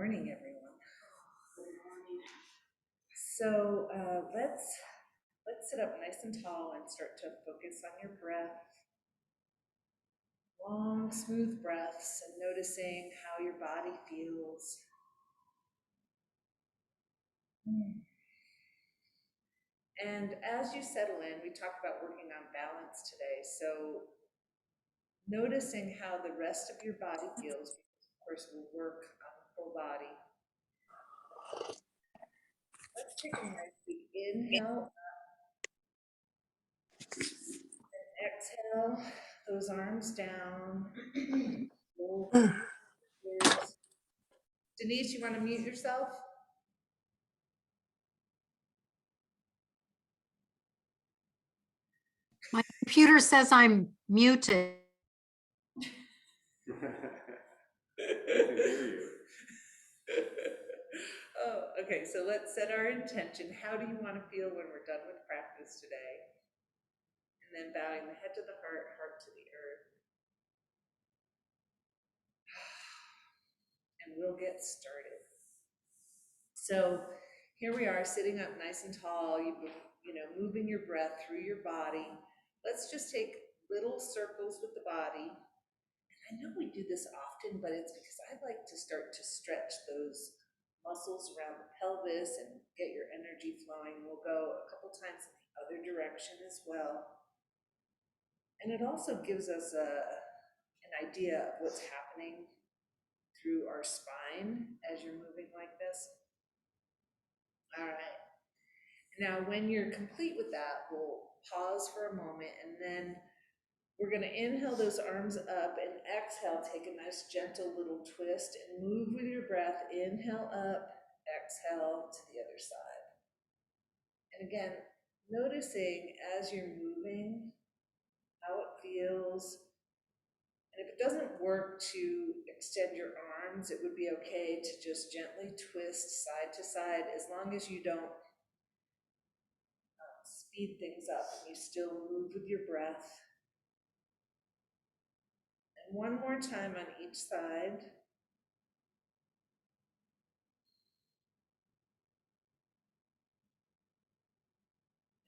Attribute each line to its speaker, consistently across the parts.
Speaker 1: morning, everyone. So let's sit up nice and tall and start to focus on your breath. Long, smooth breaths and noticing how your body feels. And as you settle in, we talked about working on balance today. So noticing how the rest of your body feels, of course, we'll work on the full body. Let's take a nice deep inhale and exhale. Those arms down. Denise, you want to mute yourself?
Speaker 2: My computer says I'm muted.
Speaker 1: Oh, okay, so let's set our intention. How do you want to feel when we're done with practice today? And then bowing the head to the heart, heart to the earth. And we'll get started. So here we are sitting up nice and tall, moving your breath through your body. Let's just take little circles with the body. I know we do this often, but it's because I like to start to stretch those muscles around the pelvis and get your energy flowing. We'll go a couple times in the other direction as well. And it also gives us an idea of what's happening through our spine as you're moving like this. All right. Now, when you're complete with that, we'll pause for a moment and then we're going to inhale those arms up and exhale, take a nice gentle little twist and move with your breath. Inhale up, exhale to the other side. And again, noticing as you're moving how it feels. And if it doesn't work to extend your arms, it would be okay to just gently twist side to side as long as you don't speed things up and you still move with your breath. And one more time on each side.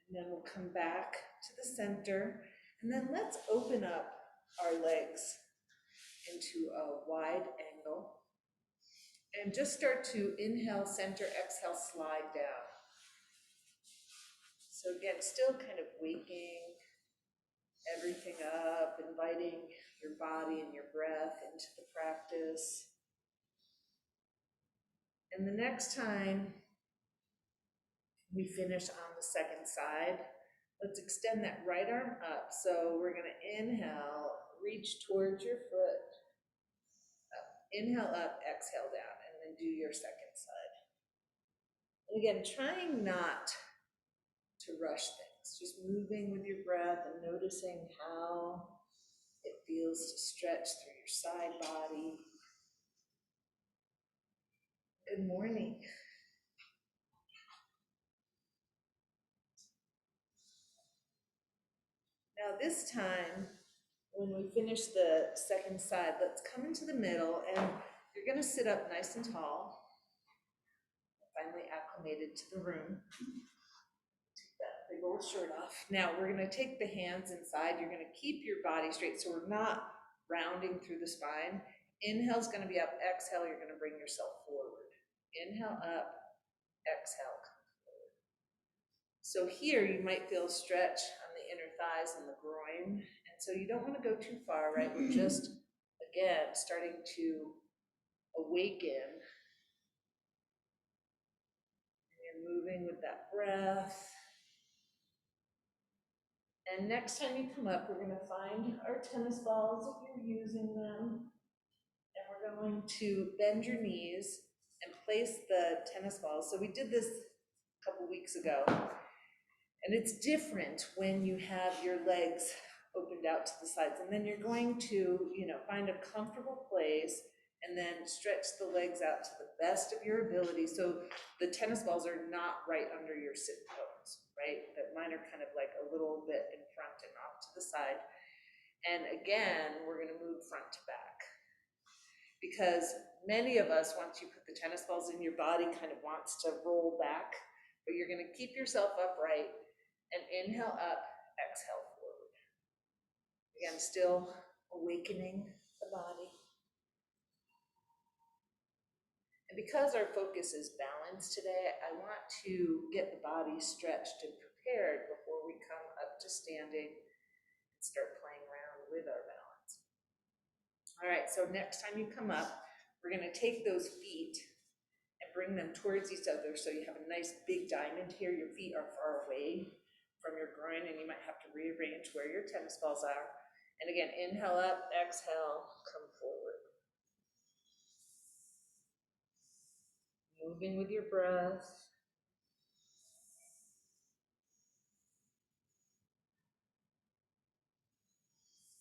Speaker 1: And then we'll come back to the center. And then let's open up our legs into a wide angle. And just start to inhale, center, exhale, slide down. So again, still kind of waking everything up, inviting your body and your breath into the practice. And the next time we finish on the second side, let's extend that right arm up. So we're going to inhale, reach towards your foot. Up. Inhale up, exhale down, and then do your second side. And again, trying not to rush things, just moving with your breath and noticing how it feels to stretch through your side body. Good morning. Now this time, when we finish the second side, let's come into the middle and you're going to sit up nice and tall. Finally acclimated to the room. Take that big old shirt off. Now we're going to take the hands inside. You're going to keep your body straight so we're not rounding through the spine. Inhale's going to be up. Exhale, you're going to bring yourself forward. Inhale up. Exhale, come forward. So here you might feel stretch on the inner thighs and the groin. And so you don't want to go too far, right? We're just, again, starting to awaken. And you're moving with that breath. And next time you come up, we're going to find our tennis balls if you're using them. And we're going to bend your knees and place the tennis balls. So we did this a couple weeks ago. And it's different when you have your legs opened out to the sides. And then you're going to, find a comfortable place and then stretch the legs out to the best of your ability. So the tennis balls are not right under your sit bones, right? That mine are kind of like a little bit in front and off to the side. And again, we're going to move front to back. because many of us, once you put the tennis balls in, your body kind of wants to roll back, but you're gonna keep yourself upright and inhale up, exhale forward. Again, still awakening the body. And because our focus is balance today, I want to get the body stretched and prepared before we come up to standing and start playing around with our balance. All right, so next time you come up, we're gonna take those feet and bring them towards each other so you have a nice big diamond here. Your feet are far away from your groin and you might have to rearrange where your tennis balls are. And again, inhale up, exhale, come forward. Moving with your breath.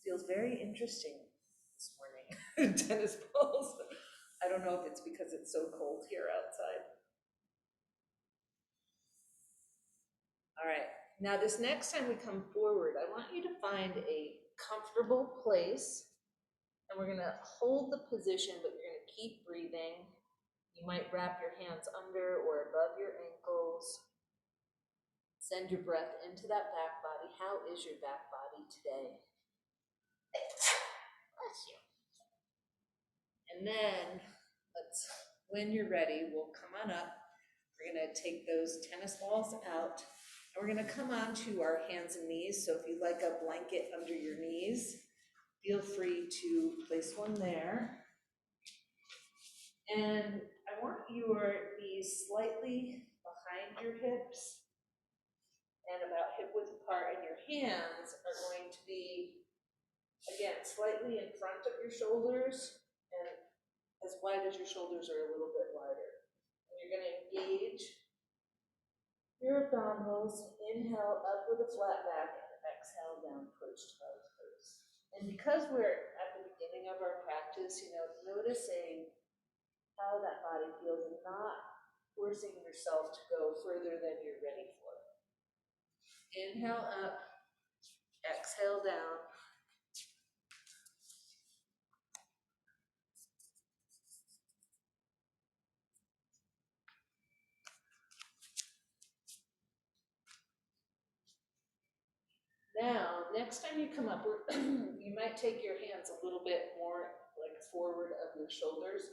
Speaker 1: Feels very interesting this morning. Tennis balls. I don't know if it's because it's so cold here outside. All right, now this next time we come forward, I want you to find a comfortable place, and we're gonna hold the position, but you're gonna keep breathing. You might wrap your hands under or above your ankles. Send your breath into that back body. How is your back body today? Bless you. And then when you're ready, we'll come on up. We're gonna take those tennis balls out, and we're gonna come on to our hands and knees. So if you'd like a blanket under your knees, feel free to place one there. And I want your knees slightly behind your hips and about hip width apart, and your hands are going to be, again, slightly in front of your shoulders and as wide as your shoulders are a little bit wider. And you're going to engage your abdominals. Inhale up with a flat back and exhale down towards child's pose. And because we're at the beginning of our practice, noticing how that body feels and not forcing yourself to go further than you're ready for. Inhale up, exhale down. Now, next time you come up, you might take your hands a little bit more like forward of your shoulders.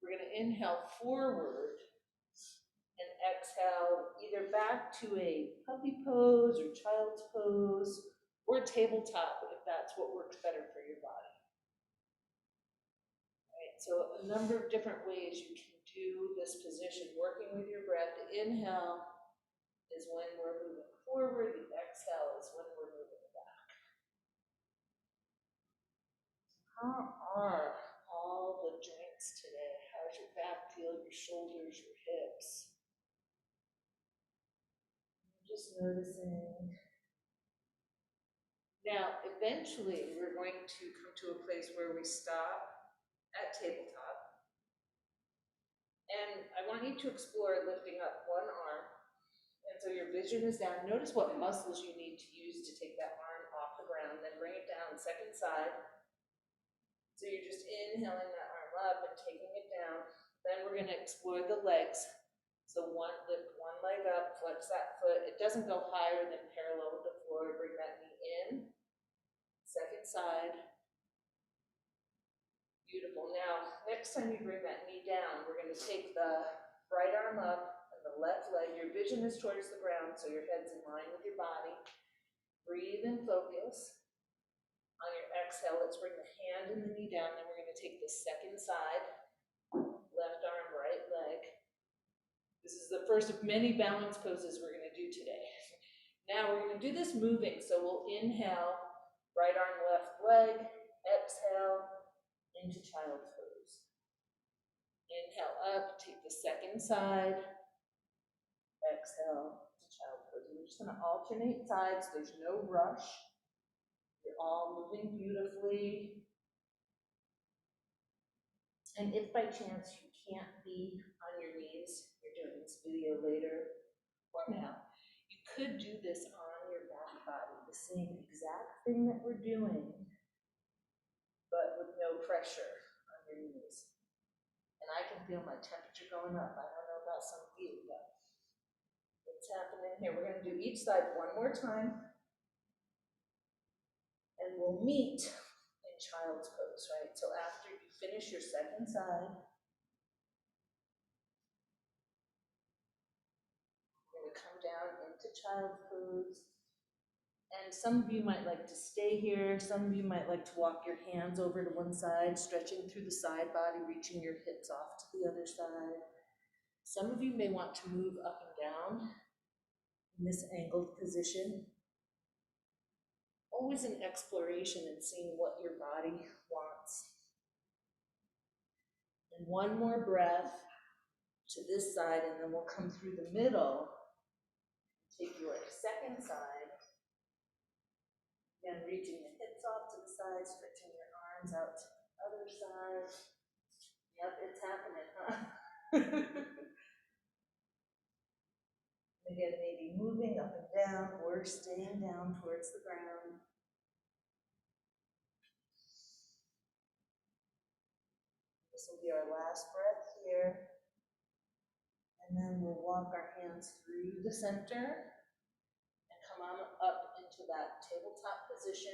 Speaker 1: We're gonna inhale forward and exhale either back to a puppy pose or child's pose or tabletop if that's what works better for your body. All right, so a number of different ways you can do this position, working with your breath. The inhale is when we're moving forward, the exhale is when we're moving back. How are all the joints today? How's your back feel, your shoulders, your hips? Just noticing. Now, eventually, we're going to come to a place where we stop at tabletop. And I want you to explore lifting up one arm. And so your vision is down. Notice what muscles you need to use to take that arm off the ground, then bring it down, second side. So you're just inhaling that arm up and taking it down. Then we're gonna explore the legs. So lift one leg up, flex that foot. It doesn't go higher than parallel with the floor. Bring that knee in. Second side. Beautiful. Now, next time you bring that knee down, we're gonna take the right arm up and the left leg. Your vision is towards the ground, so your head's in line with your body. Breathe and focus. On your exhale, let's bring the hand and the knee down. Then we're gonna take the second side. Left arm, right leg. This is the first of many balance poses we're gonna do today. Now we're gonna do this moving. So we'll inhale, right arm, left leg, exhale, into child's pose. Inhale up, take the second side, exhale to child's pose. We're just gonna alternate sides, there's no rush. You're all moving beautifully. And if by chance you can't be on your knees, you're doing this video later or now, you could do this on your back body, the same exact thing that we're doing, but with no pressure on your knees. I can feel my temperature going up. I don't know about some of you, but it's happening here. We're gonna do each side one more time. And we'll meet in child's pose, right? So after you finish your second side, you're gonna come down into child's pose. And some of you might like to stay here. Some of you might like to walk your hands over to one side, stretching through the side body, reaching your hips off to the other side. Some of you may want to move up and down in this angled position. Always an exploration and seeing what your body wants. And one more breath to this side, and then we'll come through the middle. Take your second side. Again, reaching the hips off to the side, stretching your arms out to the other side. Yep, it's happening, huh? Again, maybe moving up and down or staying down towards the ground. This will be our last breath here. And then we'll walk our hands through the center and come on up into that tabletop position.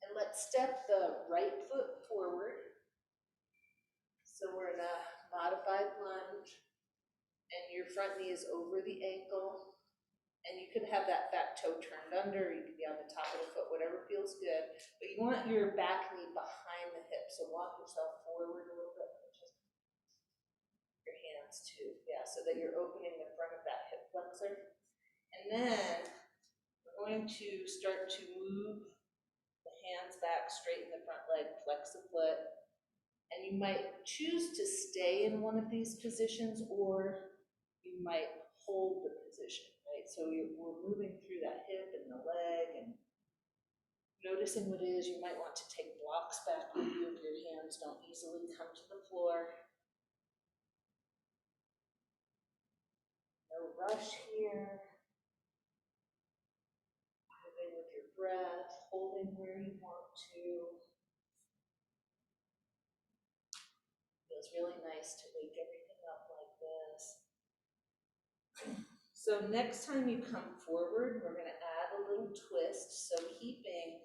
Speaker 1: And let's step the right foot forward. So we're in a modified lunge, and your front knee is over the ankle. And you could have that back toe turned under, you could be on the top of the foot, whatever feels good. But you want your back knee behind the hip, so walk yourself forward a little bit. Just your hands too, yeah, so that you're opening the front of that hip flexor. And then we're going to start to move the hands back, straighten the front leg, flex the foot. And you might choose to stay in one of these positions, or you might hold the position. So we're moving through that hip and the leg and noticing what it is. You might want to take blocks back with you if your hands don't easily come to the floor. No rush here. Moving with your breath, holding where you want to. Feels really nice to wake everything up like this. So next time you come forward, we're going to add a little twist. So keeping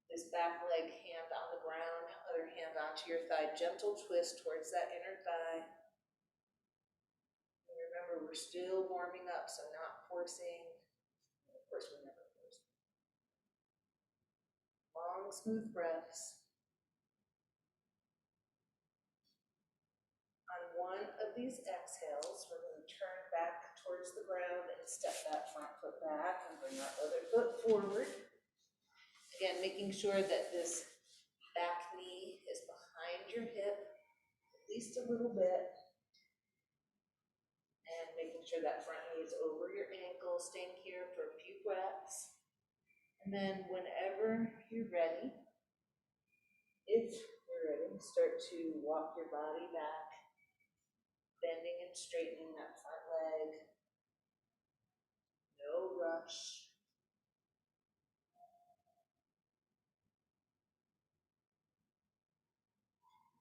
Speaker 1: this back leg hand on the ground, other hand onto your thigh, gentle twist towards that inner thigh. And remember, we're still warming up, so not forcing. Of course, we never force. Long, smooth breaths. On one of these exhales, we're going to turn back towards the ground and step that front foot back and bring our other foot forward. Again, making sure that this back knee is behind your hip, at least a little bit. And making sure that front knee is over your ankle, staying here for a few breaths. And then whenever you're ready, if you're ready, start to walk your body back, bending and straightening that front leg. No rush.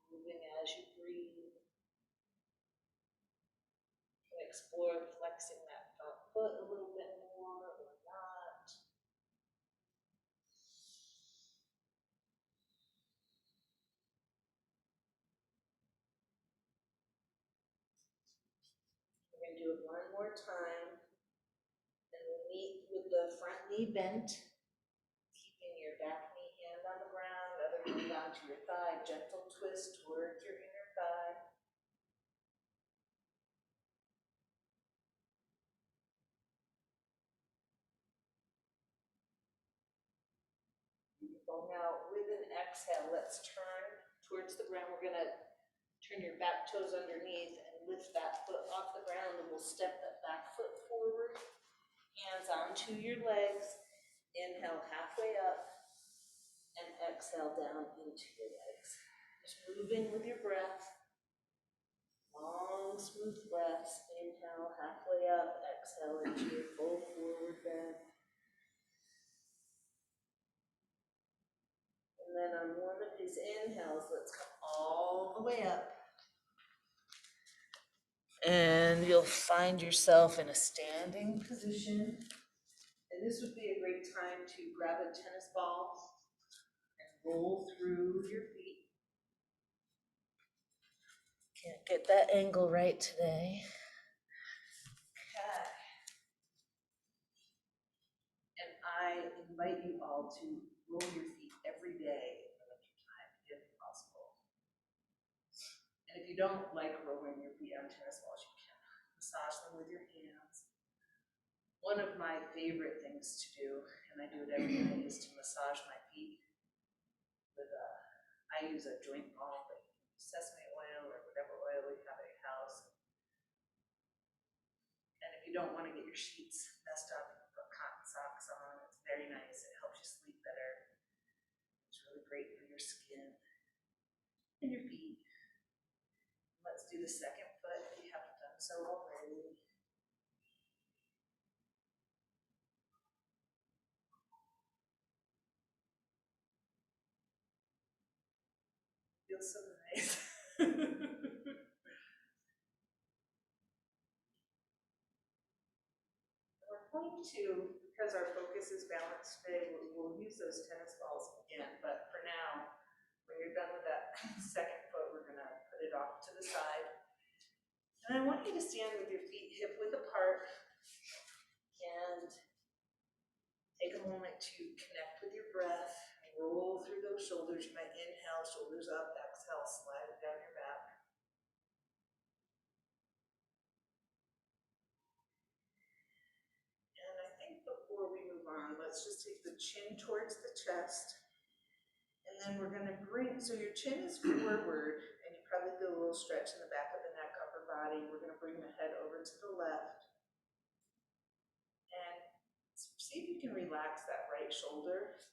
Speaker 1: Moving as you breathe. You can explore flexing that front foot a little bit more or not. We're going to do it one more time. And we'll meet with the front knee bent, keeping your back knee hand on the ground, other hand onto your thigh, gentle twist towards your inner thigh. Beautiful. Now, with an exhale, let's turn towards the ground. We're going to turn your back toes underneath and lift that foot off the ground, and we'll step that back foot forward. Hands onto your legs. Inhale halfway up and exhale down into your legs. Just moving with your breath. Long, smooth breaths. Inhale halfway up, exhale into your full forward bend. And then on one of these inhales, let's come all the way up And you'll find yourself in a standing position. And this would be a great time to grab a tennis ball and roll through your feet. Can't get that angle right today. Okay. And I invite you all to roll your feet every day in the wintertime, if possible. And if you don't like rolling your feet on tennis balls, you can massage them with your hands. One of my favorite things to do, and I do it every night, is to massage my feet with I use a joint balm, but you can use sesame oil or whatever oil you have at your house. And if you don't want to get your sheets messed up, you can put cotton socks on. It's very nice. It helps you sleep better. It's really great for your skin and your feet. Let's do the second foot if you haven't done so already. Feels so nice. We're going to, because our focus is balance today, we'll use those tennis balls again, but for now, when you're done with that second foot, we're gonna put it off to the side. And I want you to stand with your feet hip width apart and take a moment to connect with your breath. Roll through those shoulders. You might inhale, shoulders up, exhale, slide it down your back. And I think before we move on, let's just take the chin towards the chest. And then we're gonna bring, so your chin is forward, and you probably feel a little stretch in the back of the neck, upper body. We're gonna bring the head over to the left. And see if you can relax that right shoulder.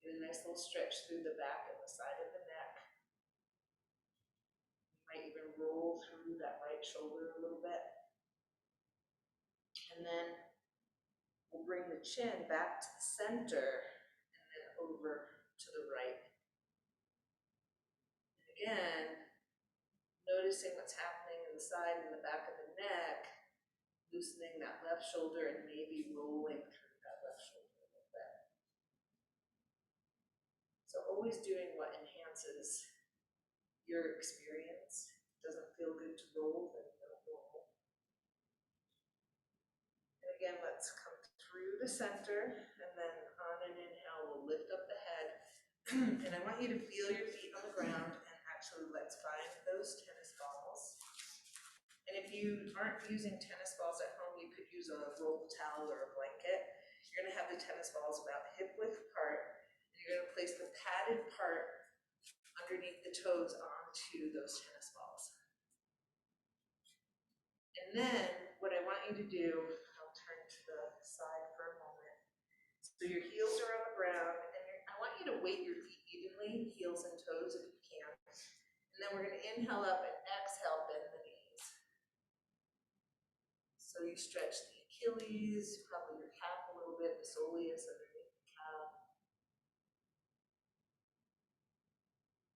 Speaker 1: Get a nice little stretch through the back and the side of the neck. You might even roll through that right shoulder a little bit. And then we'll bring the chin back to the center and then over to the right. And again, noticing what's happening in the side and the back of the neck, loosening that left shoulder and maybe rolling through that left shoulder a little bit. So always doing what enhances your experience. Doesn't feel good to roll, then don't roll. And again, let's come through the center, and then on an inhale, we'll lift up the head. And I want you to feel your feet on the ground, and actually let's find those tennis balls. And if you aren't using tennis balls at home, you could use a rolled towel or a blanket. You're gonna have the tennis balls about hip width apart, and you're gonna place the padded part underneath the toes onto those tennis balls. And then what I want you to do, I'll turn to the side for a moment. So your heels are on the ground, and I want you to weight your feet evenly, heels and toes if you can. And then we're gonna inhale up and exhale, bend the knees. So you stretch the Achilles, probably your calf a little bit, the soleus underneath the calf.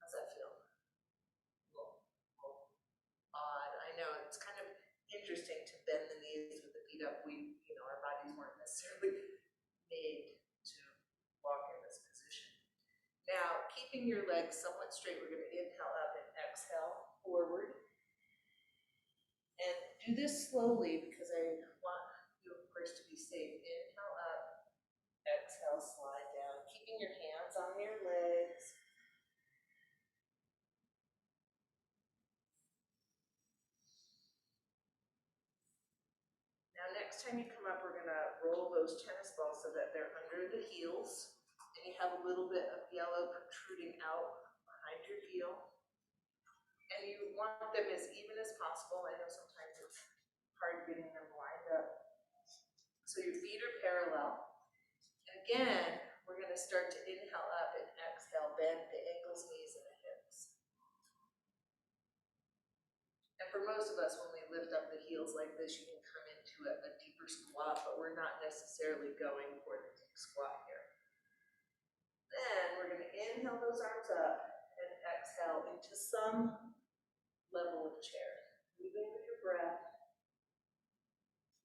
Speaker 1: How's that feel? Odd. I know it's kind of interesting to bend the knees with the feet up. Our bodies weren't necessarily made to walk in this position. Now, keeping your legs somewhat straight, we're going to inhale up and exhale forward. And do this slowly because I want you, of course, to be safe. Inhale up, exhale, slide down, keeping your hands on your legs. Now, next time you come up, we're gonna roll those tennis balls so that they're under the heels, and you have a little bit of yellow protruding out behind your heel. And you want them as even as possible. I know sometimes it's hard getting them lined up. So your feet are parallel. And again, we're gonna start to inhale up and exhale, bend the ankles, knees, and the hips. And for most of us, when we lift up the heels like this, you can come into a deeper squat, but we're not necessarily going for the deep squat here. Then we're going to inhale those arms up and exhale into some level of chair. Moving with your breath,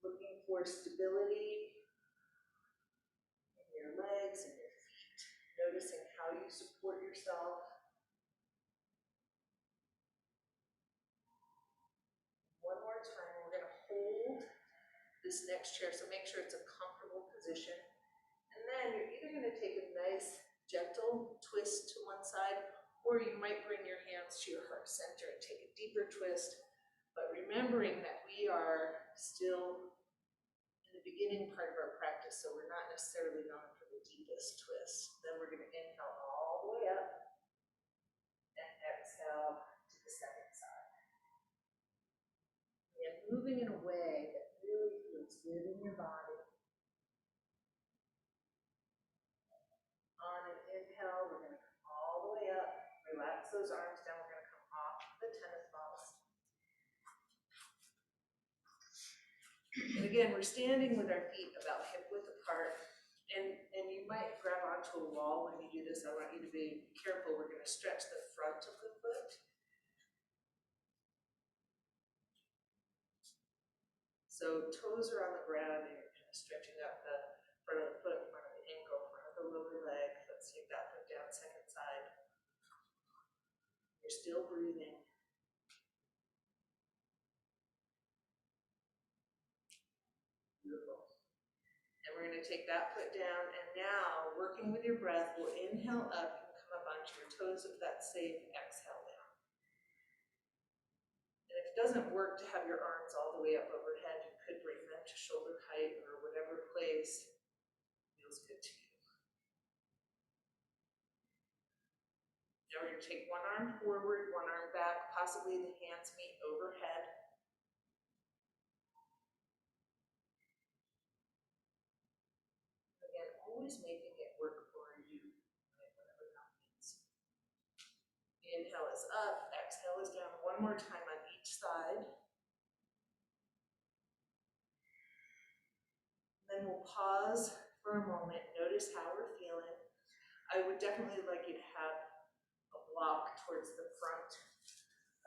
Speaker 1: looking for stability in your legs and your feet, noticing how you support yourself. One more time, we're going to hold this next chair, so make sure it's a comfortable position. And then you're either going to take a nice, gentle twist to one side, or you might bring your hands to your heart center and take a deeper twist, but remembering that we are still in the beginning part of our practice, so we're not necessarily going for the deepest twist. Then we're going to inhale all the way up and exhale to the second side. And moving in a way that really feels good in your body. On an inhale, we're going to come all the way up, relax those arms down, we're going to come off the tennis balls. And again, we're standing with our feet about hip width apart, and you might grab onto a wall when you do this. I want you to be careful. We're going to stretch the front of the foot. So toes are on the ground, and you're kind of stretching up the front of the foot, front of the ankle, front of the lower leg. Let's take that foot down, second side. You're still breathing. Beautiful. And we're going to take that foot down, and now, working with your breath, we'll inhale up and come up onto your toes if that's safe, exhale down. And if it doesn't work to have your arms all the way up overhead, you could bring them to shoulder height or whatever place feels good to you. Now we're going to take one arm forward, one arm back, possibly the hands meet overhead. Again, always making it work for you, whatever that means. The inhale is up, exhale is down. One more time on each side. Then we'll pause for a moment, notice how we're feeling. I would definitely like you to have a block towards the front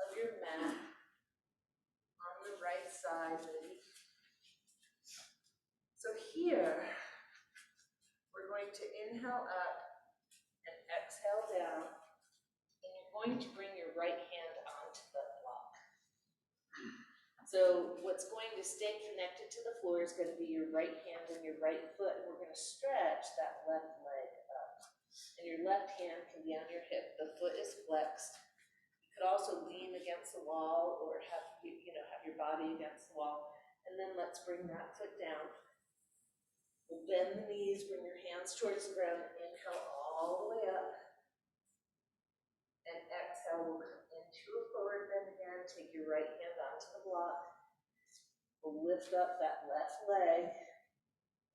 Speaker 1: of your mat on the right side. So here, we're going to inhale up and exhale down, and you're going to bring your right hand onto the block. So what's going to stay connected to the floor is going to be your right hand and your right foot, and we're going to stretch that left leg up. And your left hand can be on your hip. The foot is flexed. You could also lean against the wall or have your body against the wall. And then let's bring that foot down. We'll bend the knees, bring your hands towards the ground, inhale all the way up. And exhale, we'll come into a forward bend again. Take your right hand onto the block. We'll lift up that left leg.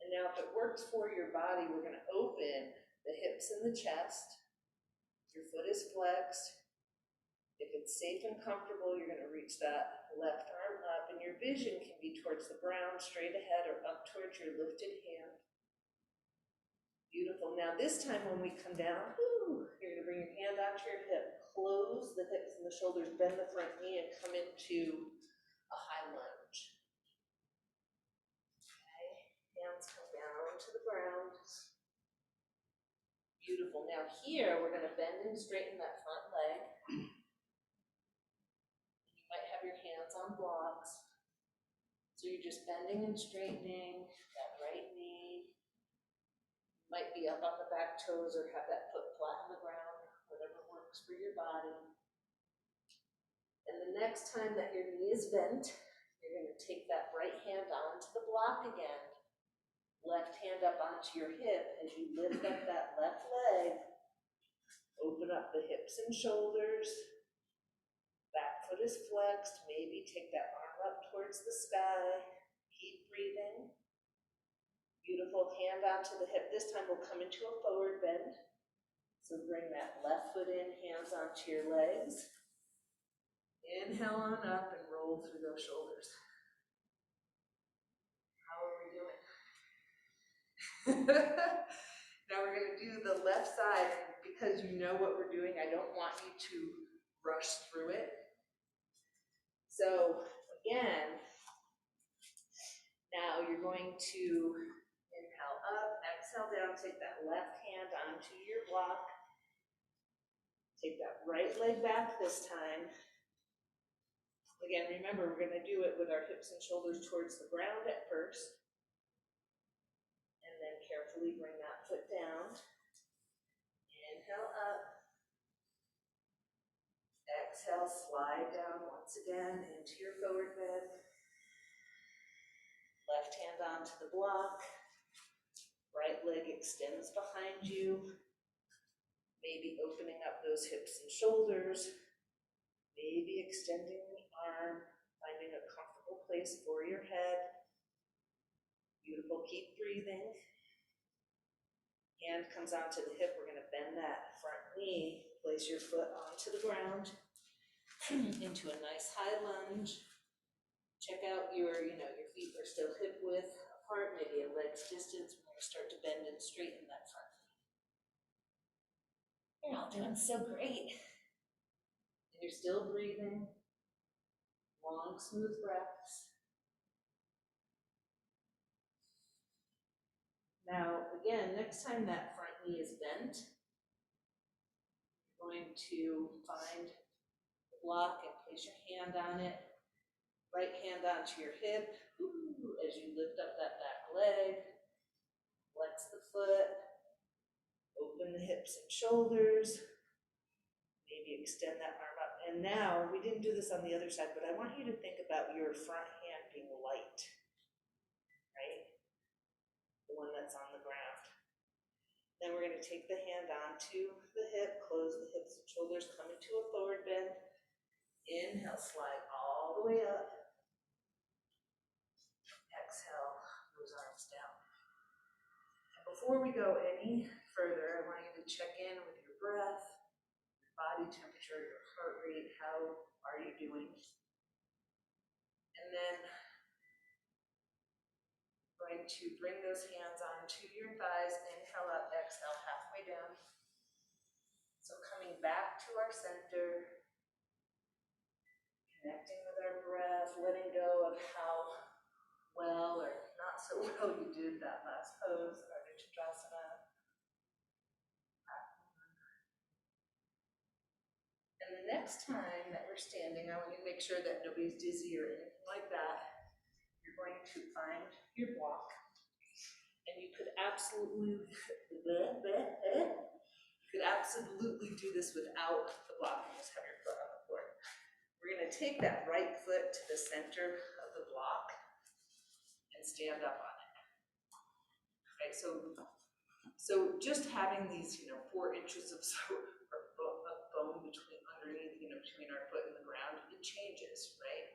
Speaker 1: And now if it works for your body, we're going to open the hips and the chest. Your foot is flexed. If it's safe and comfortable, you're going to reach that left arm up, and your vision can be towards the ground, straight ahead, or up towards your lifted hand. Beautiful. Now this time when we come down, you're going to bring your hand onto your hip, close the hips and the shoulders, bend the front knee, and come into a high lunge. Okay, hands come down to the ground. Beautiful. Now here, we're going to bend and straighten that front leg. You might have your hands on blocks. So you're just bending and straightening that right knee. You might be up on the back toes or have that foot flat on the ground, whatever works for your body. And the next time that your knee is bent, you're going to take that right hand onto the block again. Left hand up onto your hip as you lift up that left leg. Open up the hips and shoulders. Back foot is flexed. Maybe take that arm up towards the sky. Keep breathing. Beautiful. Hand onto the hip. This time we'll come into a forward bend. So bring that left foot in, hands onto your legs. Inhale on up and roll through those shoulders. How are we doing? Now we're going to do the left side, and because you know what we're doing, I don't want you to rush through it. So the again, now you're going to inhale up, exhale down, take that left hand onto your block. Take that right leg back this time. Again, remember, we're gonna do it with our hips and shoulders towards the ground at first. And then carefully bring that foot down. Inhale up. Exhale, slide down once again into your forward bend. Left hand onto the block. Right leg extends behind you. Maybe opening up those hips and shoulders. Maybe extending the arm, finding a comfortable place for your head. Beautiful, keep breathing. Hand comes onto the hip, we're gonna bend that front knee, place your foot onto the ground, into a nice high lunge. Check out your feet are still hip width apart, maybe a leg's distance. We're gonna start to bend and straighten that front knee. You're all doing so great. And you're still breathing. Long, smooth breaths. Now, again, next time that front knee is bent, you're going to find the block and place your hand on it. Right hand onto your hip. Ooh, as you lift up that back leg. Flex the foot. Open the hips and shoulders. Maybe extend that arm up. And now, we didn't do this on the other side, but I want you to think about your front hand being light. Right? The one that's on the ground. Then we're going to take the hand onto the hip, close the hips and shoulders, come into a forward bend. Inhale, slide all the way up. Exhale, those arms down. And before we go any further, I want you to check in with your breath, your body temperature, your heart rate. How are you doing? And then going to bring those hands onto your thighs. Inhale up, exhale, halfway down. So coming back to our center, connecting with our breath, letting go of how well or not so well you did that last pose, ardha. And the next time that we're standing, I want you to make sure that nobody's dizzy or anything like that. You're going to find your block. And you could absolutely do this without the block. You just have your foot on the floor. We're going to take that right foot to the center of the block and stand up on it. Right, so just having these, 4 inches of bone between underneath, between our foot and the ground, it changes, right?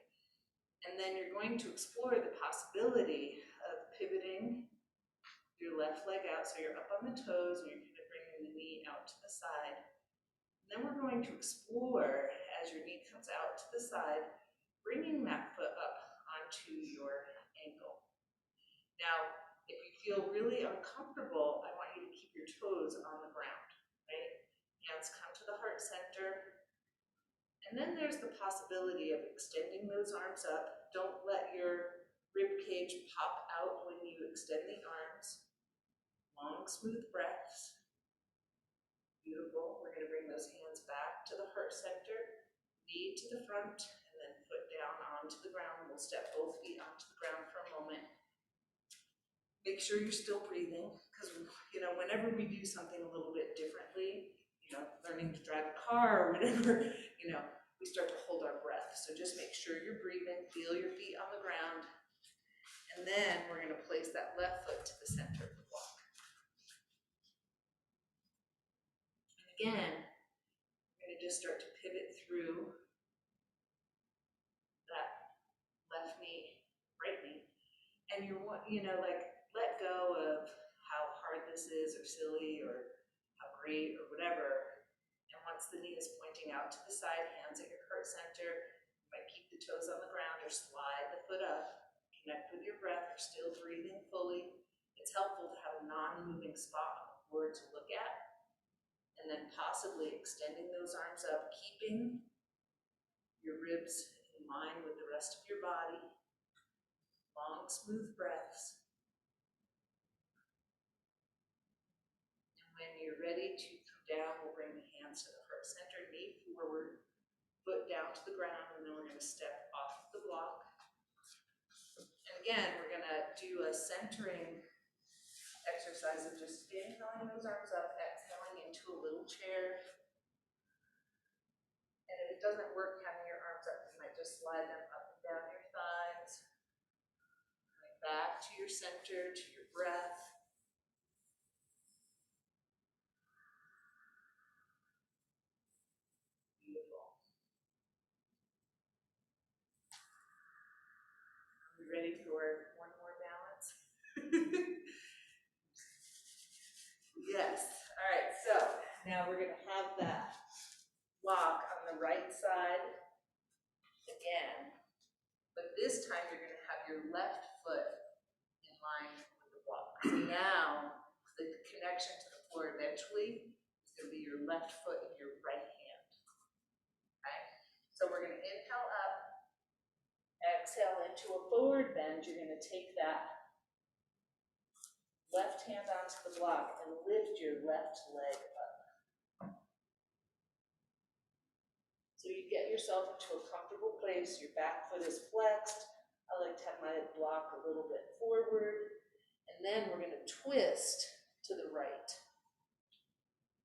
Speaker 1: And then you're going to explore the possibility of pivoting your left leg out, so you're up on the toes, and you're going to bring the knee out to the side. And then we're going to explore, as your knee comes out to the side, bringing that foot up onto your ankle. Now, if you feel really uncomfortable, I want you to keep your toes on the ground, right? Hands come to the heart center. And then there's the possibility of extending those arms up. Don't let your rib cage pop out when you extend the arms. Long, smooth breaths. Beautiful. We're going to bring those hands back to the heart center, knee to the front, and then foot down onto the ground. We'll step both feet onto the ground for a moment. Make sure you're still breathing, because whenever we do something a little bit differently, learning to drive a car or whatever, we start to hold our breath. So just make sure you're breathing, feel your feet on the ground, and then we're going to place that left foot to the center of the block. And again, we're going to just start to pivot through that left knee, right knee, and let go of how hard this is or silly or how great or whatever. And once the knee is pointing out to the side, hands at your heart center, you might keep the toes on the ground or slide the foot up. Connect with your breath. You're still breathing fully. It's helpful to have a non-moving spot on the floor to look at. And then possibly extending those arms up, keeping your ribs in line with the rest of your body. Long, smooth breaths. And when you're ready to come down, we'll bring the hands to the heart center, knee forward, foot down to the ground, and then we're going to step off the block. And again, we're going to do a centering exercise of just inhaling those arms up, exhaling into a little chair. And if it doesn't work having your arms up, you might just slide them up and down your thighs. Coming back to your center, to your breath. Beautiful. Are we ready for one more balance? Yes. All right, so now we're going to have that block on the right side again, but this time you're going to have your left foot in line with the block. So now the connection to the floor eventually is going to be your left foot and your right hand. Okay? So we're going to inhale up, exhale into a forward bend. You're going to take that left hand onto the block and lift your left leg up. So you get yourself into a comfortable place, your back foot is flexed. I like to have my block a little bit forward. And then we're going to twist to the right.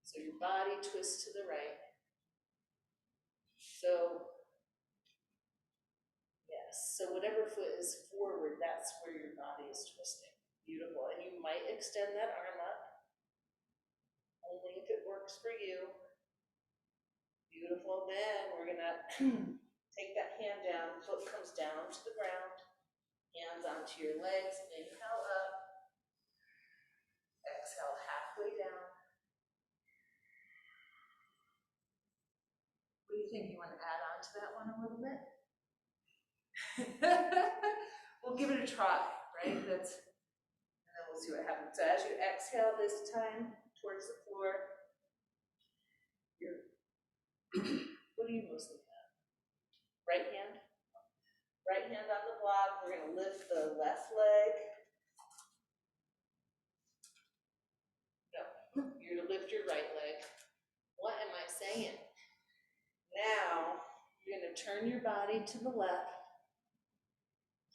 Speaker 1: So your body twists to the right. So, yes, so whatever foot is forward, that's where your body is twisting. Beautiful. And you might extend that arm up, only if it works for you. Beautiful. Then we're gonna take that hand down, foot comes down to the ground, hands onto your legs, inhale up, exhale halfway down. What do you think? You want to add on to that one a little bit? We'll give it a try, right? And then we'll see what happens. So as you exhale this time towards the floor, what do you mostly have? Right hand? Right hand on the block. We're going to lift the left leg. No, you're to lift your right leg. What am I saying? Now, you're going to turn your body to the left,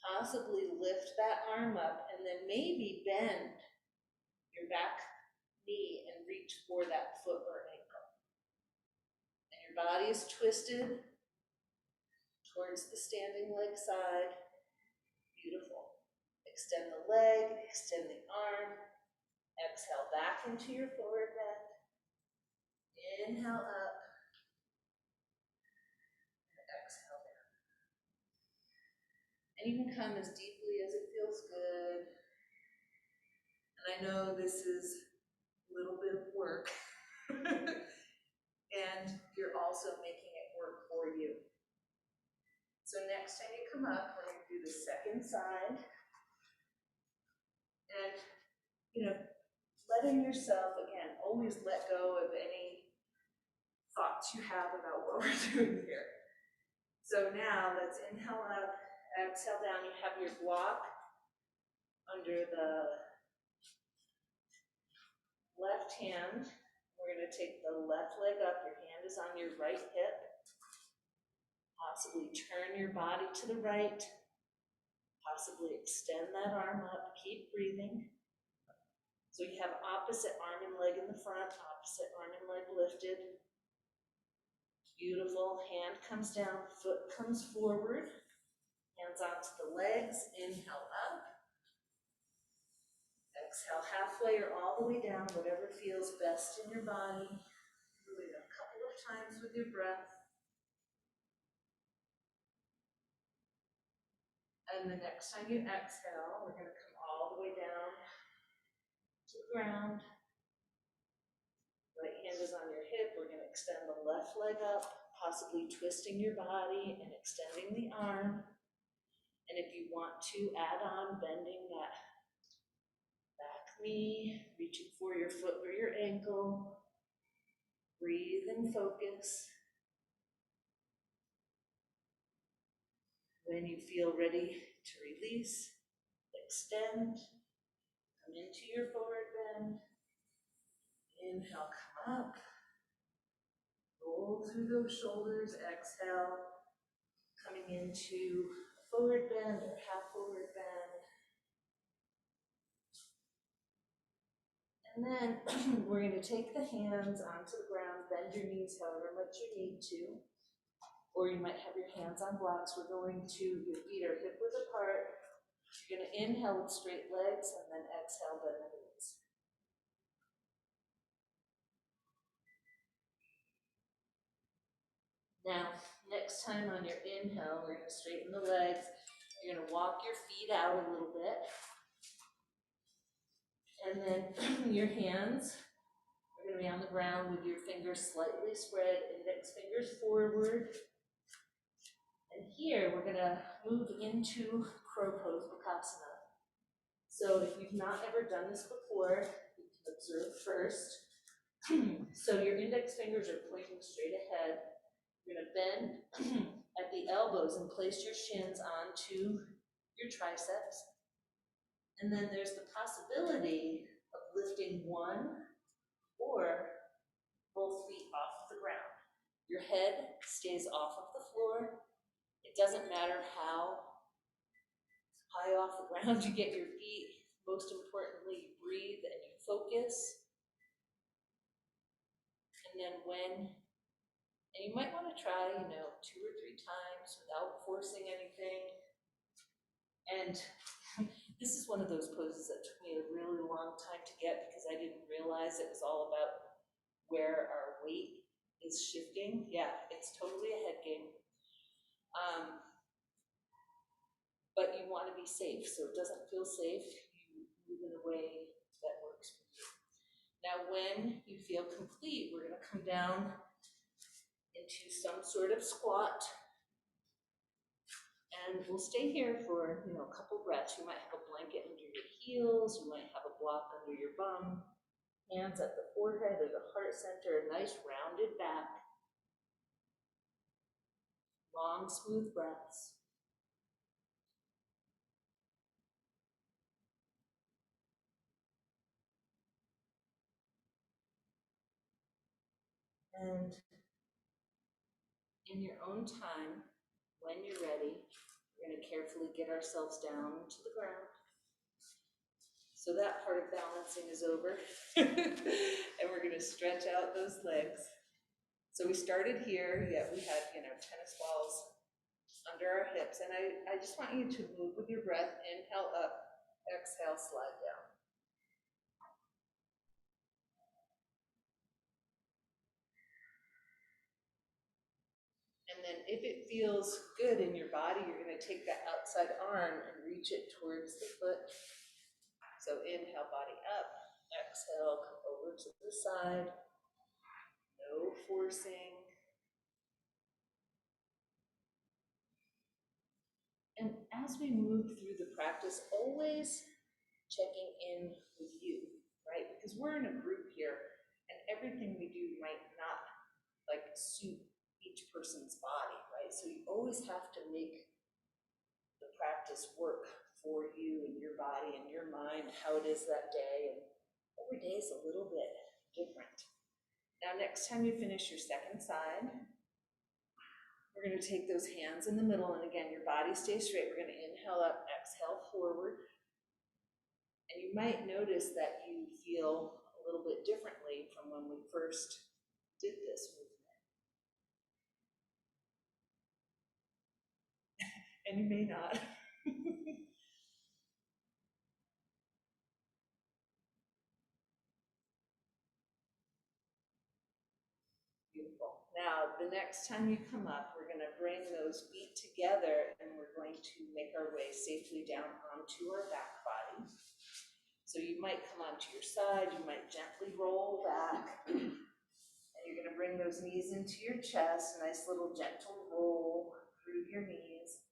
Speaker 1: possibly lift that arm up, and then maybe bend your back knee and reach for that foot or ankle. And your body is twisted towards the standing leg side. Beautiful. Extend the leg, extend the arm. Exhale back into your forward bend. Inhale up. And exhale down. And you can come as deeply as it feels good. And I know this is a little bit of work. And you're also making it work for you. So next time you come up, we're going to do the second side. And, letting yourself, again, always let go of any thoughts you have about what we're doing here. So now let's inhale up, exhale down. You have your block under the left hand. We're going to take the left leg up. Your hand is on your right hip. Possibly turn your body to the right. Possibly extend that arm up. Keep breathing. So you have opposite arm and leg in the front, opposite arm and leg lifted. Beautiful. Hand comes down, foot comes forward. Hands onto the legs. Inhale up. Exhale halfway or all the way down, whatever feels best in your body. Do it a couple of times with your breath. And the next time you exhale, we're going to come all the way down to the ground. Right hand is on your hip. We're going to extend the left leg up, possibly twisting your body and extending the arm. And if you want to add on bending that back knee, reaching for your foot or your ankle, breathe and focus. When you feel ready to release, extend, come into your forward bend. Inhale, come up. Roll through those shoulders, exhale. Coming into forward bend or half forward bend. And then we're going to take the hands onto the ground, bend your knees however much you need to. Or you might have your hands on blocks. We're going to, your feet are hip width apart. You're going to inhale with straight legs and then exhale, bend the knees. Now, next time on your inhale, we're going to straighten the legs. You're going to walk your feet out a little bit. And then your hands are going to be on the ground with your fingers slightly spread, index fingers forward. And here we're going to move into crow pose, Bakasana. So if you've not ever done this before, you can observe first. So your index fingers are pointing straight ahead. You're going to bend at the elbows and place your shins onto your triceps. And then there's the possibility of lifting one or both feet off of the ground. Your head stays off of the floor. It doesn't matter how high off the ground you get your feet. Most importantly, you breathe and you focus. And then and you might want to try, 2 or 3 times without forcing anything. And this is one of those poses that took me a really long time to get because I didn't realize it was all about where our weight is shifting. Yeah, it's totally a head game. But you want to be safe, so it doesn't feel safe. You move in a way that works for you. Now, when you feel complete, we're going to come down into some sort of squat. And we'll stay here for, a couple breaths. You might have a blanket under your heels. You might have a block under your bum. Hands at the forehead or the heart center, a nice rounded back. Long, smooth breaths. And in your own time, when you're ready, we're going to carefully get ourselves down to the ground. So that part of balancing is over. And we're going to stretch out those legs. So we started here, we had, tennis balls under our hips. And I just want you to move with your breath. Inhale up, exhale, slide down. And then if it feels good in your body, you're going to take that outside arm and reach it towards the foot. So inhale, body up. Exhale, come over to the side. No forcing. And as we move through the practice, always checking in with you, right? Because we're in a group here, and everything we do might not suit each person's body, right? So you always have to make the practice work for you and your body and your mind, how it is that day, and every day is a little bit different. Now, next time you finish your second side, we're going to take those hands in the middle, and again, your body stays straight. We're going to inhale up, exhale forward. And you might notice that you feel a little bit differently from when we first did this movement. And you may not. Beautiful. Now, the next time you come up, we're going to bring those feet together and we're going to make our way safely down onto our back body. So you might come onto your side, you might gently roll back, and you're going to bring those knees into your chest, a nice little gentle roll through your knees.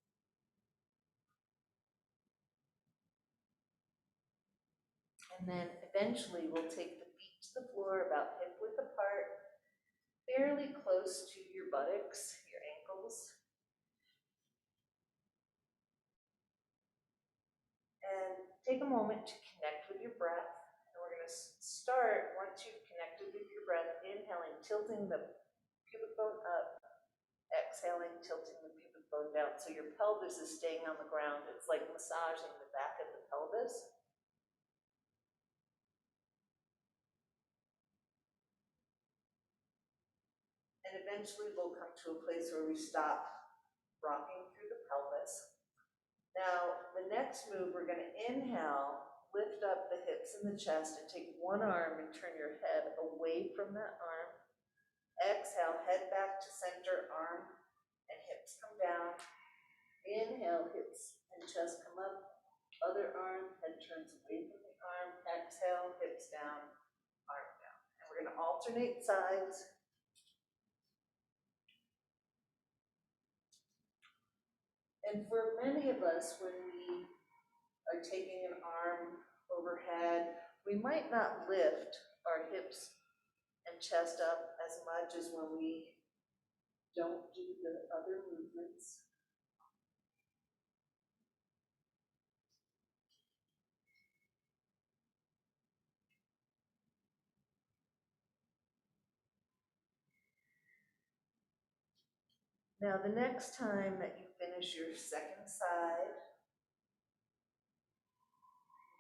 Speaker 1: And then eventually we'll take the feet to the floor about hip width apart, fairly close to your buttocks, your ankles. take a moment to connect with your breath. And we're going to start, once you've connected with your breath, inhaling, tilting the pubic bone up, exhaling, tilting the pubic bone down. So your pelvis is staying on the ground. It's like massaging the back of the pelvis. And eventually we'll come to a place where we stop rocking through the pelvis. Now, the next move, we're going to inhale, lift up the hips and the chest, and take one arm and turn your head away from that arm. Exhale, head back to center, arm and hips come down. Inhale, hips and chest come up. Other arm, head turns away from the arm. Exhale, hips down, arm down. And we're going to alternate sides. And for many of us, when we are taking an arm overhead, we might not lift our hips and chest up as much as when we don't do the other movements. Now, the next time that you finish your second side,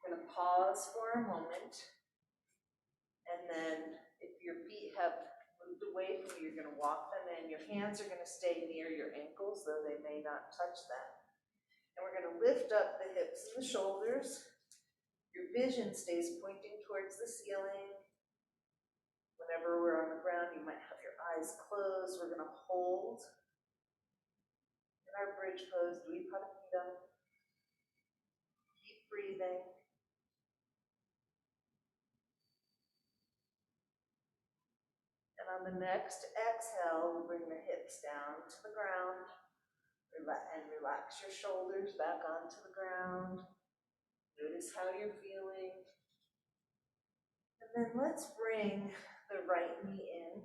Speaker 1: you're going to pause for a moment. And then if your feet have moved away from you, you're going to walk them in. Your hands are going to stay near your ankles, though they may not touch them. And we're going to lift up the hips and the shoulders. Your vision stays pointing towards the ceiling. Whenever we're on the ground, you might have your eyes closed. We're going to hold in our bridge pose, Dvipadamita. Keep breathing. And on the next exhale, we'll bring the hips down to the ground and relax your shoulders back onto the ground. Notice how you're feeling. And then let's bring the right knee in.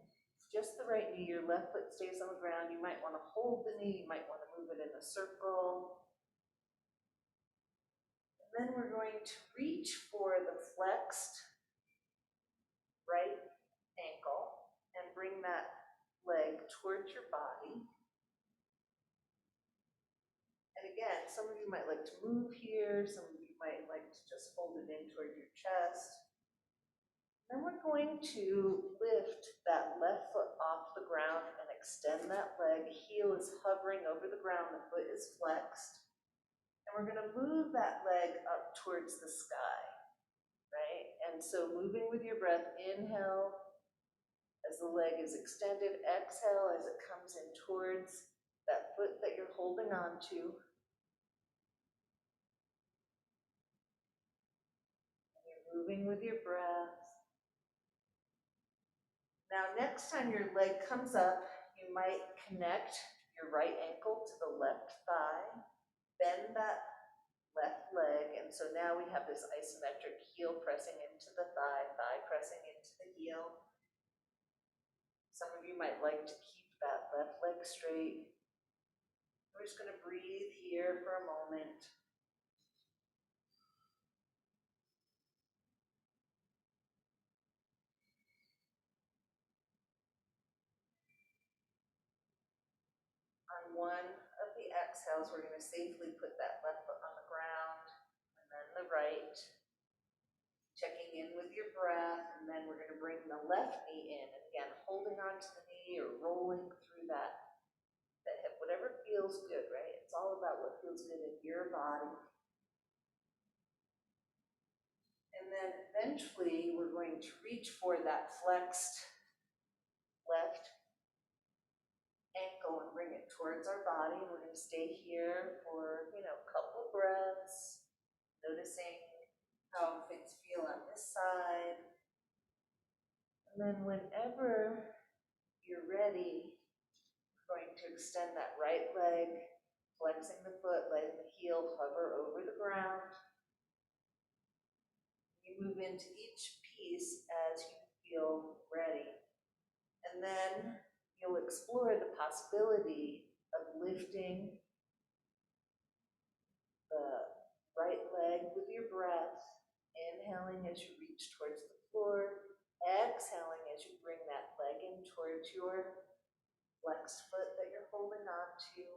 Speaker 1: Just the right knee. Your left foot stays on the ground. You might want to hold the knee. You might want to move it in a circle. And then we're going to reach for the flexed right ankle and bring that leg towards your body. And again, some of you might like to move here. Some of you might like to just hold it in toward your chest. Then we're going to lift that left foot off the ground and extend that leg. Heel is hovering over the ground, the foot is flexed. And we're going to move that leg up towards the sky, right? And so moving with your breath, inhale as the leg is extended, exhale as it comes in towards that foot that you're holding on to. And you're moving with your breath. Now, next time your leg comes up, you might connect your right ankle to the left thigh, bend that left leg, and so now we have this isometric heel pressing into the thigh, thigh pressing into the heel. Some of you might like to keep that left leg straight. We're just going to breathe here for a moment. On one of the exhales, we're going to safely put that left foot on the ground, and then the right. Checking in with your breath, and then we're going to bring the left knee in. And again, holding onto the knee or rolling through that hip, whatever feels good, right? It's all about what feels good in your body. And then eventually, we're going to reach for that flexed left ankle and bring it towards our body. And we're going to stay here for, a couple of breaths, noticing how things feel on this side. And then whenever you're ready, we're going to extend that right leg, flexing the foot, letting the heel hover over the ground. You move into each piece as you feel ready. And then you'll explore the possibility of lifting the right leg leg with your breath, inhaling as you reach towards the floor, exhaling as you bring that leg in towards your flexed foot that you're holding on to.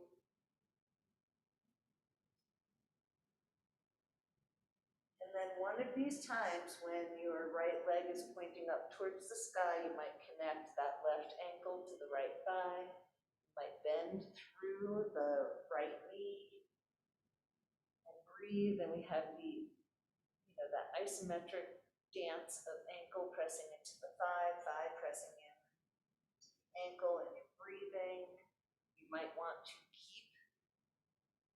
Speaker 1: And then one of these times when your right leg is pointing up towards the sky, you might connect that left ankle to the right thigh. You might bend through the right knee and breathe. And we have that isometric dance of ankle pressing into the thigh, thigh pressing in, ankle, and you're breathing. You might want to keep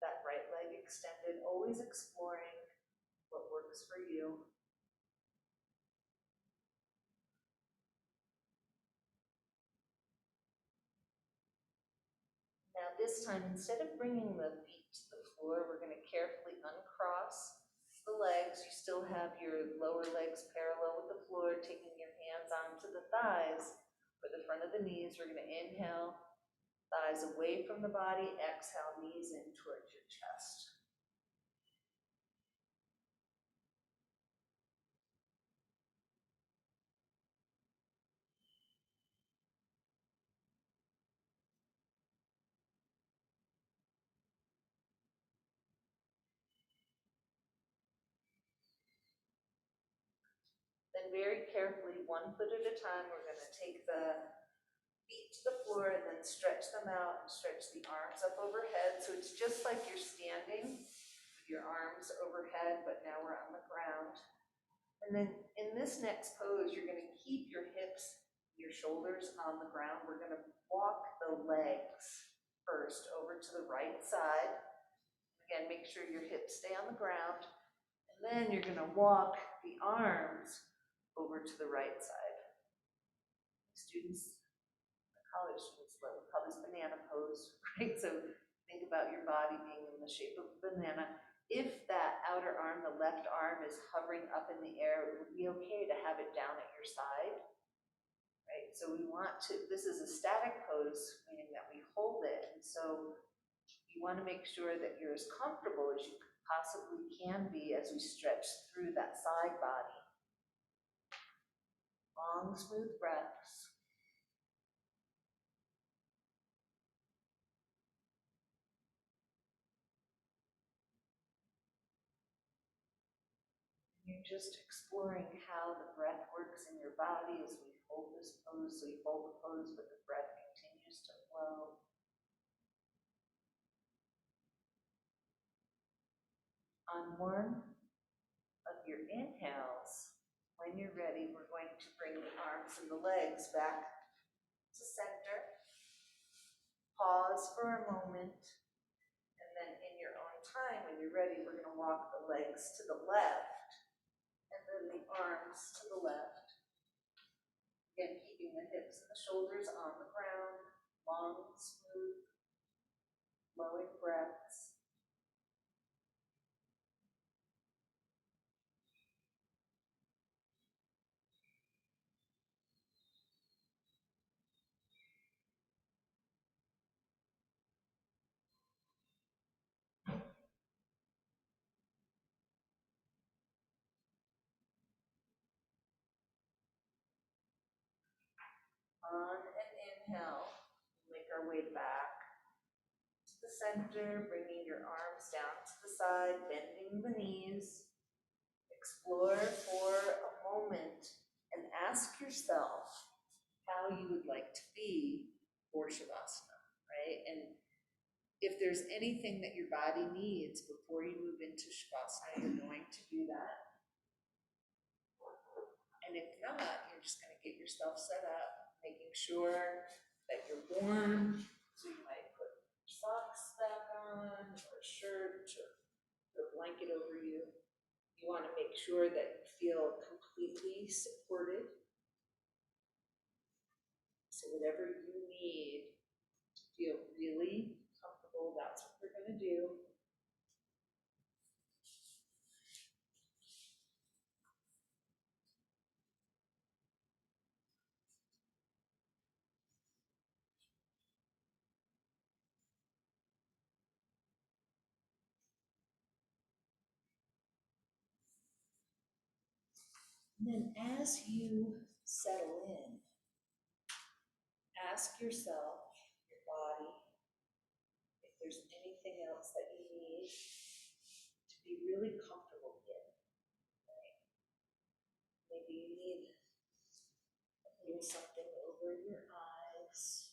Speaker 1: that right leg extended, always exploring what works for you. Now this time, instead of bringing the feet to the floor, we're going to carefully uncross the legs. You still have your lower legs parallel with the floor, taking your hands onto the thighs for the front of the knees. We're going to inhale, thighs away from the body, exhale, knees in towards your chest. Then very carefully, one foot at a time, we're going to take the feet to the floor and then stretch them out and stretch the arms up overhead. So it's just like you're standing with your arms overhead, but now we're on the ground. And then in this next pose, you're going to keep your hips, your shoulders on the ground. We're going to walk the legs first over to the right side. Again, make sure your hips stay on the ground. And then you're going to walk the arms over to the right side. Students, college students call this banana pose, right? So think about your body being in the shape of a banana. If that outer arm, the left arm, is hovering up in the air, it would be okay to have it down at your side, right? So we want to, this is a static pose, meaning that we hold it. And so you want to make sure that you're as comfortable as you possibly can be as we stretch through that side body. Long, smooth breaths. You're just exploring how the breath works in your body as we hold this pose. So you hold the pose, but the breath continues to flow. On one of your inhales, when you're ready, we're going to bring the arms and the legs back to center. Pause for a moment, and then in your own time, when you're ready, we're going to walk the legs to the left, and then the arms to the left. Again, keeping the hips and the shoulders on the ground, long, smooth, flowing breaths. On an inhale, make our way back to the center, bringing your arms down to the side, bending the knees. Explore for a moment and ask yourself how you would like to be for Shavasana, right? And if there's anything that your body needs before you move into Shavasana, you're going to do that. And if not, you're just going to get yourself set up, making sure that you're warm. So you might put socks back on, or a shirt, or a blanket over you. You want to make sure that you feel completely supported. So whatever you need to feel really comfortable, that's what we're going to do. And then as you settle in, ask yourself, your body, if there's anything else that you need to be really comfortable in. Right? Maybe you need a little something over your eyes.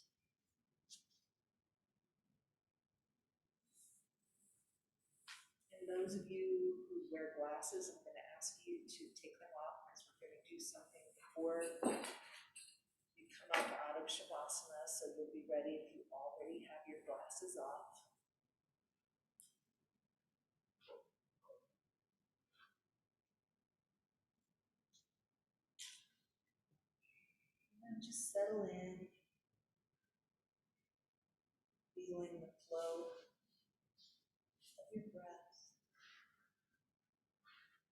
Speaker 1: And those of you who wear glasses, I'm going to ask you to take them off because we're going to do something before you come up out of Shavasana, so you'll be ready if you already have your glasses off. And just settle in, feeling the flow of your breath.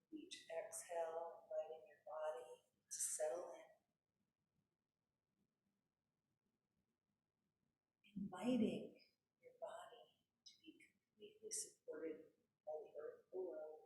Speaker 1: Each exhale, inviting your body to settle in. Inviting your body to be completely supported by the earth below.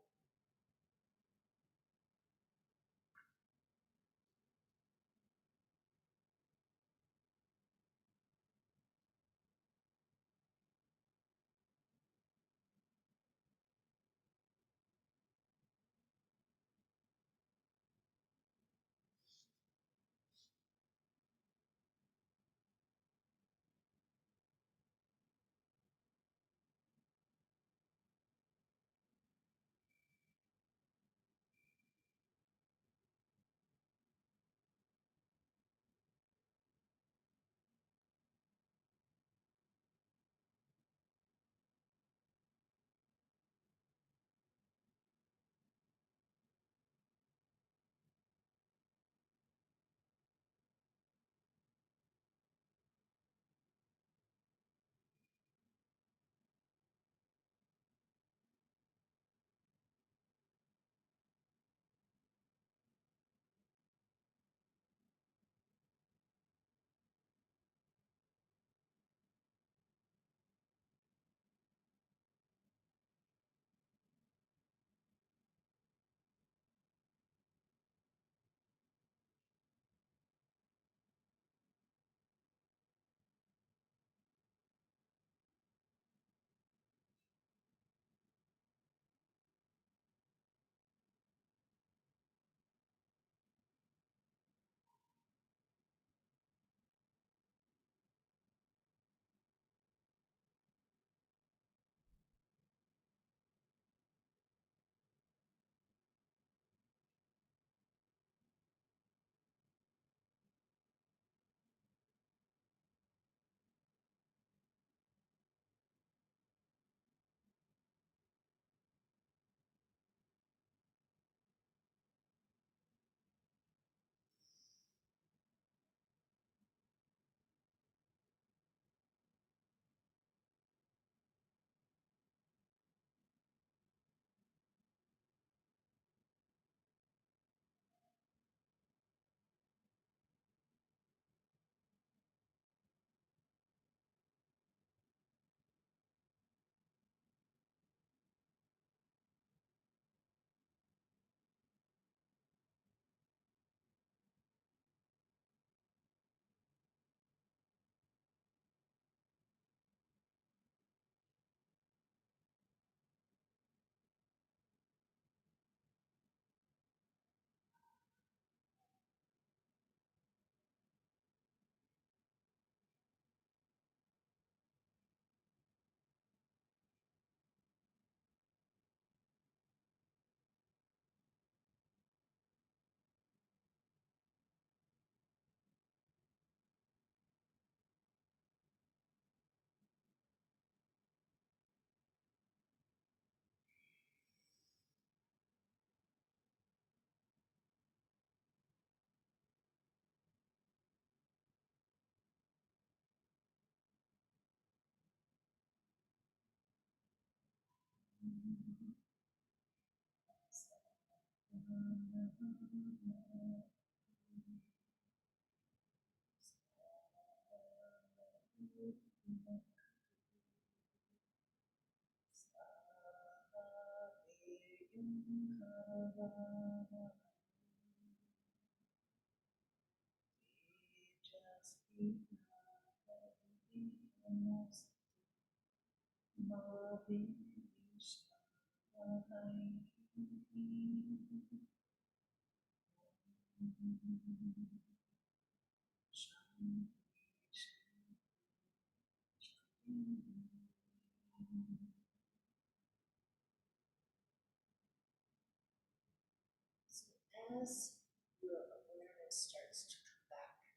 Speaker 1: As your awareness starts to come back to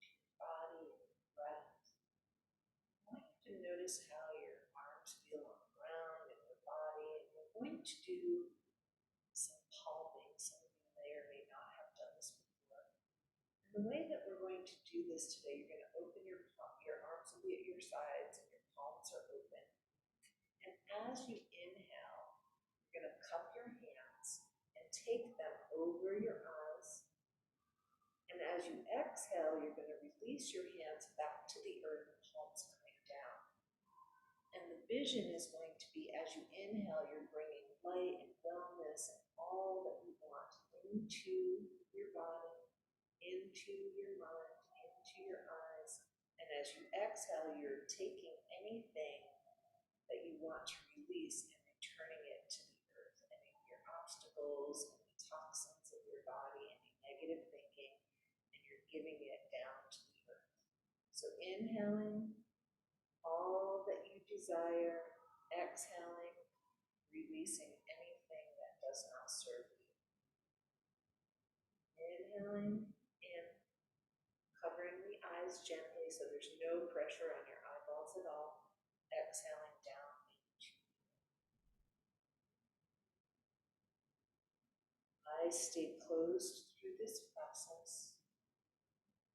Speaker 1: your body and your breath, I want you to notice how your arms feel on the ground and your body. And we're going to do some palming. Some of you may or may not have done this before. And the way that we're going to do this today, you're going to open your arms will be at your sides and your palms are open. And as you inhale, you're going to cup your hands and take them over your eyes. And as you exhale, you're going to release your hands back to the earth, palms coming down. And the vision is going to be, as you inhale, you're bringing light and wellness and all that you want into your body, into your mind, into your eyes. And as you exhale, you're taking anything that you want to release and returning it to the earth. Any of your obstacles, any toxins of your body, any negative thinking, and you're giving it down to the earth. So inhaling all that you desire, exhaling, releasing anything that does not serve you. Inhaling in, covering the eyes gently so there's no pressure on your eyeballs at all. Exhaling down into eyes stay closed through this process.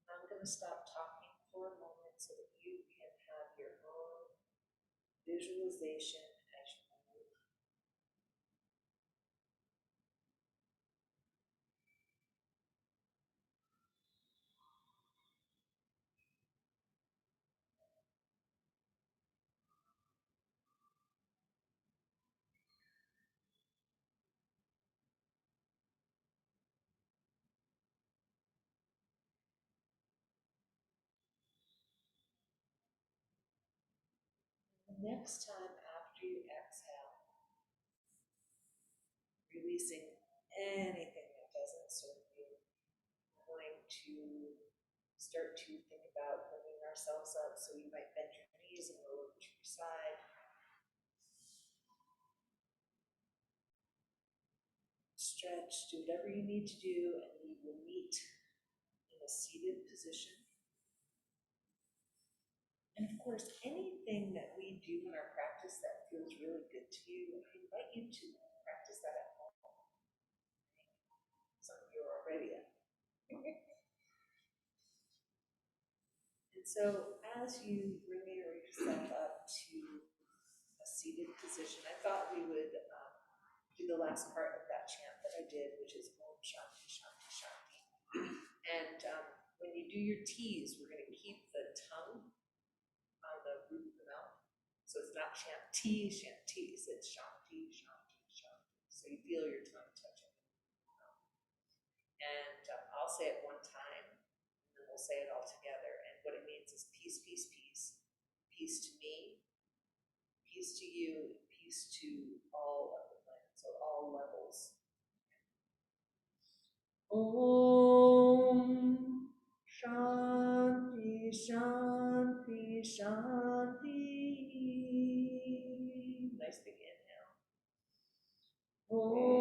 Speaker 1: I'm going to stop talking for a moment so that you can have your own visualization as you move. The next time after you exhale, releasing anything that doesn't serve you, we're going to start to think about bringing ourselves up. So you might bend your knees and roll over to your side. Stretch, do whatever you need to do, and we will meet in a seated position. And of course, anything that we do in our practice that feels really good to you, I invite you to practice that at home. Some of you are already at home. And so as you bring yourself up to a seated position, I thought we would do the last part of that chant that I did, which is Om Shanti Shanti Shanti. And when you do your T's, we're going to keep the tongue on the roof of the mouth. So it's not chant T's, it's Shanti, Shanti, Shanti. So you feel your tongue touching the mouth. And I'll say it one time, and then we'll say it all together. And what it means is peace, peace, peace. Peace to me, peace to you, peace to all of the planet, so all levels. Om Shanti Shanti Shanti. Nice big inhale. Om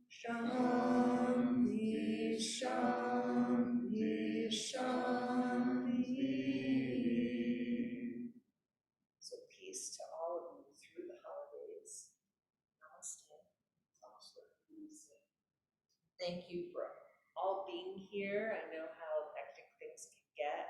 Speaker 1: Shanti Shanti Shanti. So peace to all of you through the holidays. Namaste. Thank you for all being here. I know how hectic things can get.